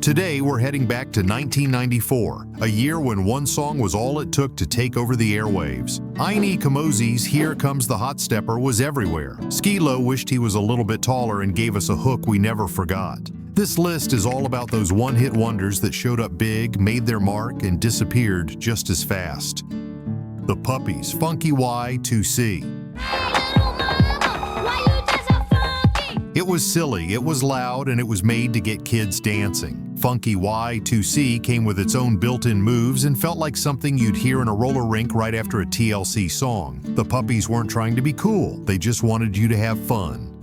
Today, we're heading back to 1994, a year when one song was all it took to take over the airwaves. Kamoze's Here Comes the Hotstepper was everywhere. Skee Lo wished he was a little bit taller and gave us a hook we never forgot. This list is all about those one-hit wonders that showed up big, made their mark, and disappeared just as fast. The Puppies, Funky Y2C. It was silly, it was loud, and it was made to get kids dancing. Funky Y2C came with its own built-in moves and felt like something you'd hear in a roller rink right after a TLC song. The Puppies weren't trying to be cool, they just wanted you to have fun.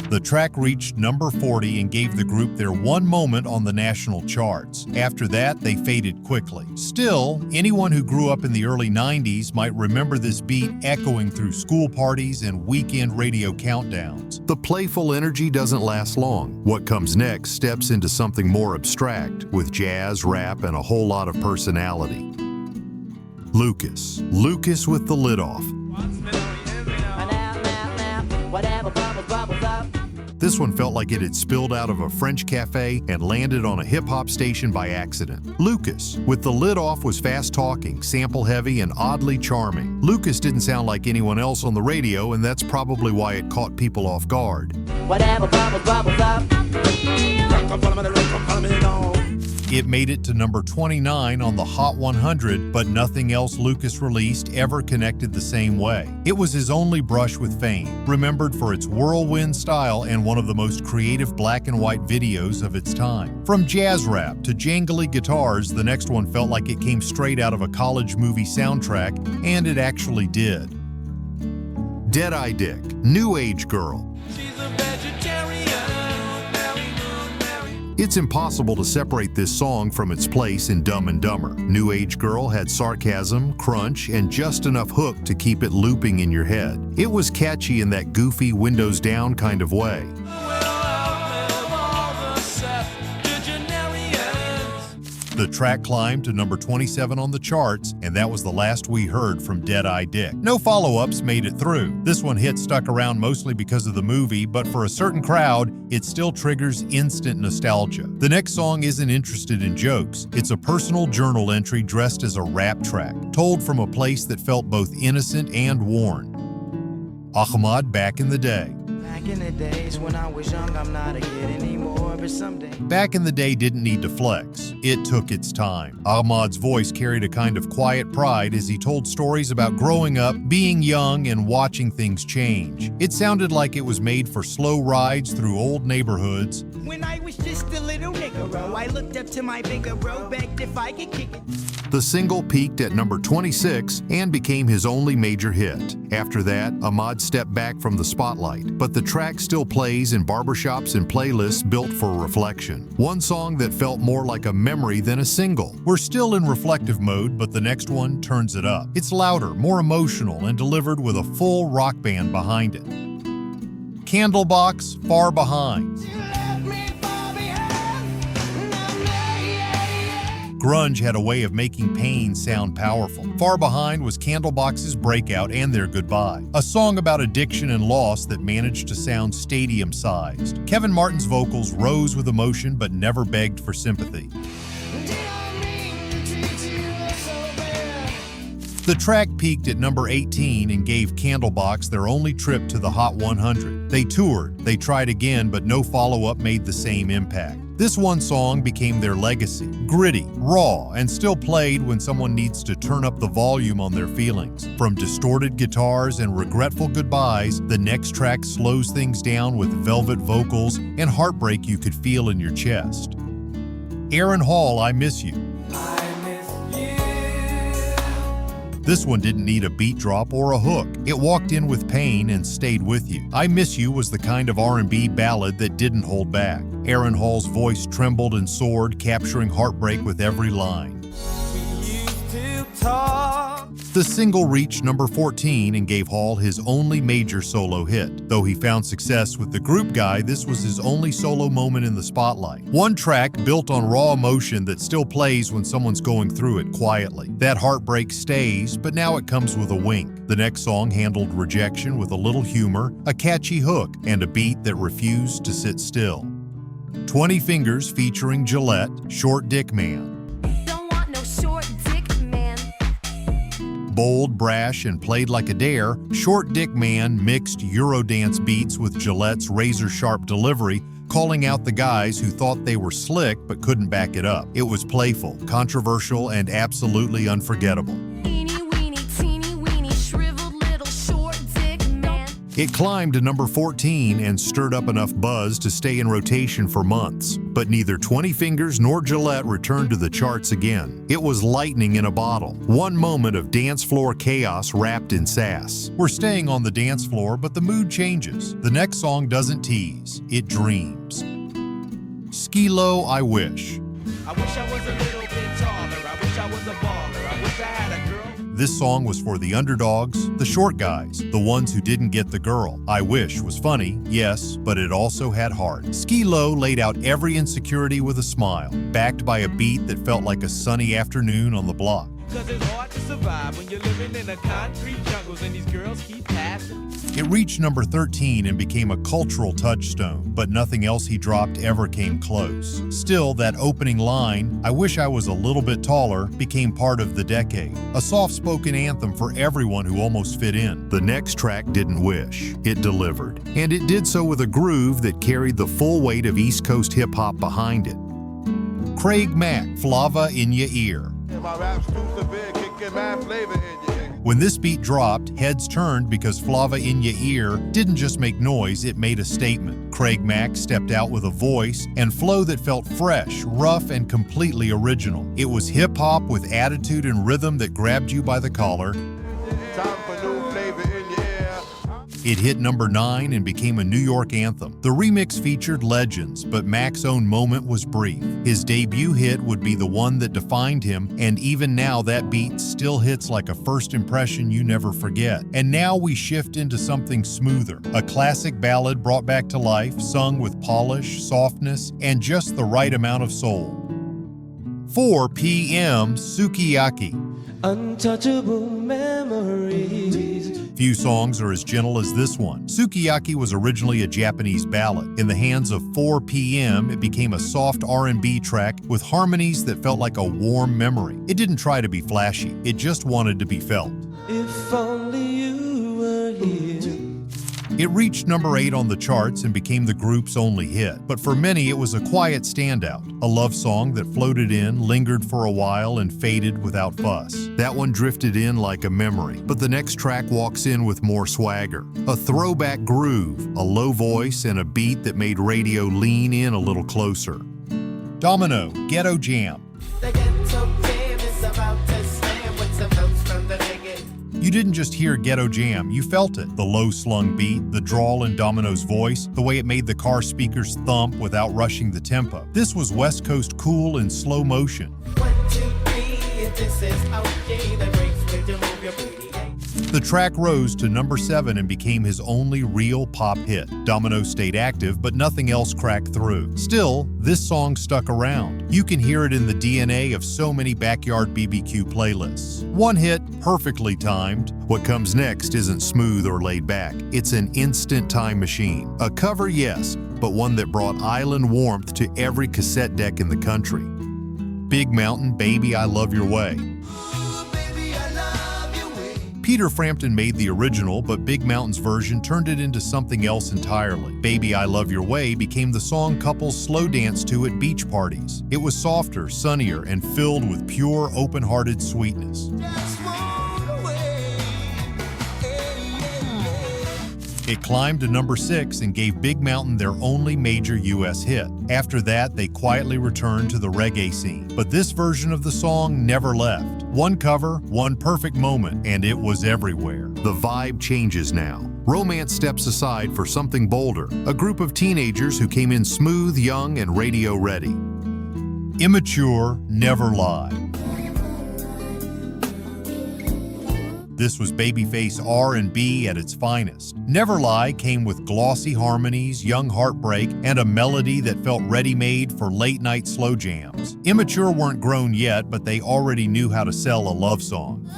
The track reached number 40 and gave the group their one moment on the national charts. After that, they faded quickly. Still, anyone who grew up in the early 90s might remember this beat echoing through school parties and weekend radio countdowns. The playful energy doesn't last long. What comes next steps into something more abstract, with jazz, rap, and a whole lot of personality. Lucas with the lid off. This one felt like it had spilled out of a French cafe and landed on a hip-hop station by accident. Lucas, with the lid off, was fast-talking, sample-heavy, and oddly charming. Lucas didn't sound like anyone else on the radio, and that's probably why it caught people off guard. It made it to number 29 on the Hot 100, but nothing else Lucas released ever connected the same way. It was his only brush with fame, remembered for its whirlwind style and one of the most creative black and white videos of its time. From jazz rap to jangly guitars, the next one felt like it came straight out of a college movie soundtrack, and it actually did. Deadeye Dick, New Age Girl. It's impossible to separate this song from its place in Dumb and Dumber. New Age Girl had sarcasm, crunch, and just enough hook to keep it looping in your head. It was catchy in that goofy, windows down kind of way. The track climbed to number 27 on the charts, and that was the last we heard from Deadeye Dick. No follow-ups made it through. This one hit stuck around mostly because of the movie, but for a certain crowd, it still triggers instant nostalgia. The next song isn't interested in jokes. It's a personal journal entry dressed as a rap track, told from a place that felt both innocent and worn. Ahmad, Back in the Day. Back in the days when I was young, I'm not a kid anymore, but someday. Back in the Day didn't need to flex. It took its time. Ahmad's voice carried a kind of quiet pride as he told stories about growing up, being young, and watching things change. It sounded like it was made for slow rides through old neighborhoods. When I was just a little nigga, I looked up to my bigger bro, begged if I could kick it. The single peaked at number 26 and became his only major hit. After that, Ahmad stepped back from the spotlight, but the track still plays in barbershops and playlists built for reflection. One song that felt more like a memory than a single. We're still in reflective mode, but the next one turns it up. It's louder, more emotional, and delivered with a full rock band behind it. Candlebox, Far Behind. Grunge had a way of making pain sound powerful. Far Behind was Candlebox's breakout and their goodbye. A song about addiction and loss that managed to sound stadium-sized. Kevin Martin's vocals rose with emotion but never begged for sympathy. The track peaked at number 18 and gave Candlebox their only trip to the Hot 100. They toured, they tried again, but no follow-up made the same impact. This one song became their legacy, gritty, raw, and still played when someone needs to turn up the volume on their feelings. From distorted guitars and regretful goodbyes, the next track slows things down with velvet vocals and heartbreak you could feel in your chest. Aaron Hall, I Miss You. This one didn't need a beat drop or a hook. It walked in with pain and stayed with you. I Miss You was the kind of R&B ballad that didn't hold back. Aaron Hall's voice trembled and soared, capturing heartbreak with every line. We used to talk. The single reached number 14 and gave Hall his only major solo hit. Though he found success with the group guy, this was his only solo moment in the spotlight. One track built on raw emotion that still plays when someone's going through it quietly. That heartbreak stays, but now it comes with a wink. The next song handled rejection with a little humor, a catchy hook, and a beat that refused to sit still. 20 Fingers featuring Gillette, Short Dick Man. Bold, brash, and played like a dare, Short Dick Man mixed Eurodance beats with Gillette's razor-sharp delivery, calling out the guys who thought they were slick but couldn't back it up. It was playful, controversial, and absolutely unforgettable. It climbed to number 14 and stirred up enough buzz to stay in rotation for months. But neither 20 Fingers nor Gillette returned to the charts again. It was lightning in a bottle. One moment of dance floor chaos wrapped in sass. We're staying on the dance floor, but the mood changes. The next song doesn't tease, it dreams. Skee Lo, I Wish. I wish I was a little bit taller. I wish I was a baller. I wish I had a girl. This song was for the underdogs, the short guys, the ones who didn't get the girl. I Wish was funny, yes, but it also had heart. Skee Lo laid out every insecurity with a smile, backed by a beat that felt like a sunny afternoon on the block. 'Cause it's hard to survive when you're living in a concrete jungles and these girls keep passing. It reached number 13 and became a cultural touchstone, but nothing else he dropped ever came close. Still, that opening line, I wish I was a little bit taller, became part of the decade. A soft-spoken anthem for everyone who almost fit in. The next track didn't wish, it delivered. And it did so with a groove that carried the full weight of East Coast hip-hop behind it. Mack, Flava in Your Ear. My rap's too severe, kicking mad flavor in your ear. When this beat dropped, heads turned because Flava in Your Ear didn't just make noise, it made a statement. Mack stepped out with a voice and flow that felt fresh, rough, and completely original. It was hip-hop with attitude and rhythm that grabbed you by the collar. Time for new flavor in your ear. It hit number 9 and became a New York anthem. The remix featured legends, but Mack's own moment was brief. His debut hit would be the one that defined him, and even now that beat still hits like a first impression you never forget. And now we shift into something smoother, a classic ballad brought back to life, sung with polish, softness, and just the right amount of soul. 4 p.m. Sukiyaki. Untouchable memories. Few songs are as gentle as this one. Sukiyaki was originally a Japanese ballad. In the hands of 4 p.m., it became a soft R&B track with harmonies that felt like a warm memory. It didn't try to be flashy, it just wanted to be felt. If only you were here. It reached number 8 on the charts and became the group's only hit. But for many, it was a quiet standout, a love song that floated in, lingered for a while, and faded without fuss. That one drifted in like a memory, but the next track walks in with more swagger. A throwback groove, a low voice, and a beat that made radio lean in a little closer. Domino, Getto Jam. The Getto Jam is about to slam with some notes from the negative. You didn't just hear Getto Jam, you felt it. The low-slung beat, the drawl in Domino's voice, the way it made the car speakers thump without rushing the tempo. This was West Coast cool in slow motion. 1, 2, 3, and this is okay. The breaks when you move your booty. The track rose to number 7 and became his only real pop hit. Domino stayed active, but nothing else cracked through. Still, this song stuck around. You can hear it in the DNA of so many backyard BBQ playlists. One hit, perfectly timed. What comes next isn't smooth or laid back. It's an instant time machine. A cover, yes, but one that brought island warmth to every cassette deck in the country. Big Mountain, Baby, I Love Your Way. Peter Frampton made the original, but Big Mountain's version turned it into something else entirely. Baby, I Love Your Way became the song couples slow danced to at beach parties. It was softer, sunnier, and filled with pure, open-hearted sweetness. It climbed to number 6 and gave Big Mountain their only major US hit. After that, they quietly returned to the reggae scene. But this version of the song never left. One cover, one perfect moment, and it was everywhere. The vibe changes now. Romance steps aside for something bolder, a group of teenagers who came in smooth, young, and radio ready. Immature Never Lie. This was babyface R&B at its finest. Never Lie came with glossy harmonies, young heartbreak, and a melody that felt ready-made for late-night slow jams. Immature weren't grown yet, but they already knew how to sell a love song.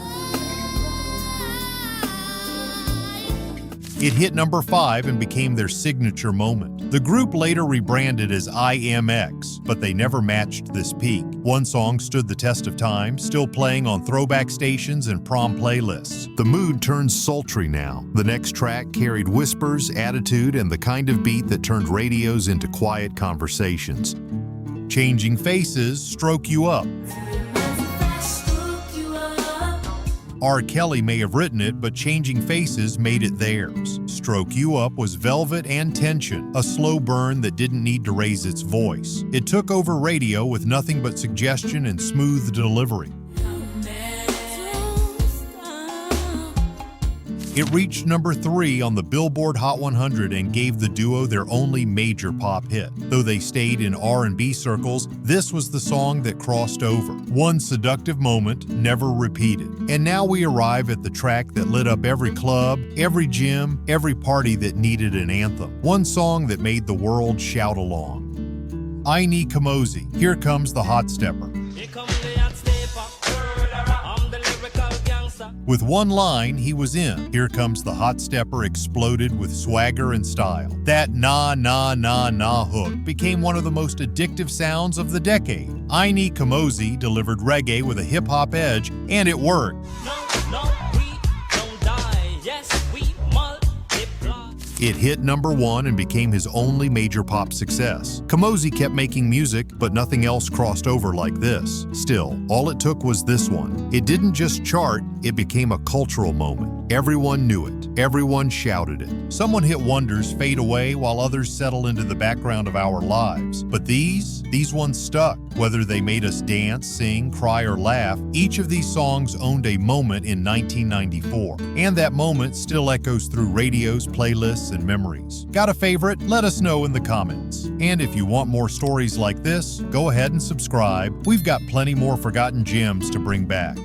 It hit number 5 and became their signature moment. The group later rebranded as IMX, but they never matched this peak. One song stood the test of time, still playing on throwback stations and prom playlists. The mood turns sultry now. The next track carried whispers, attitude, and the kind of beat that turned radios into quiet conversations. Changing Faces, Stroke You Up. R. Kelly may have written it, but Changing Faces made it theirs. Stroke You Up was velvet and tension, a slow burn that didn't need to raise its voice. It took over radio with nothing but suggestion and smooth delivery. It reached number 3 on the Billboard Hot 100 and gave the duo their only major pop hit. Though they stayed in R&B circles, this was the song that crossed over. One seductive moment, never repeated. And now we arrive at the track that lit up every club, every gym, every party that needed an anthem. One song that made the world shout along. I Need Kamoze, Here Comes the Hotstepper. With one line, he was in. Here Comes the Hotstepper exploded with swagger and style. That nah, nah, nah, nah hook became one of the most addictive sounds of the decade. I Need Kamoze delivered reggae with a hip-hop edge, and it worked. No, we don't die. Yes, we multiply. It hit number 1 and became his only major pop success. Kamoze kept making music, but nothing else crossed over like this. Still, all it took was this one. It didn't just chart, it became a cultural moment. Everyone knew it. Everyone shouted it. Someone hit wonders fade away while others settle into the background of our lives. But these ones stuck. Whether they made us dance, sing, cry, or laugh, each of these songs owned a moment in 1994. And that moment still echoes through radios, playlists, and memories. Got a favorite? Let us know in the comments. And if you want more stories like this, go ahead and subscribe. We've got plenty more forgotten gems to bring back.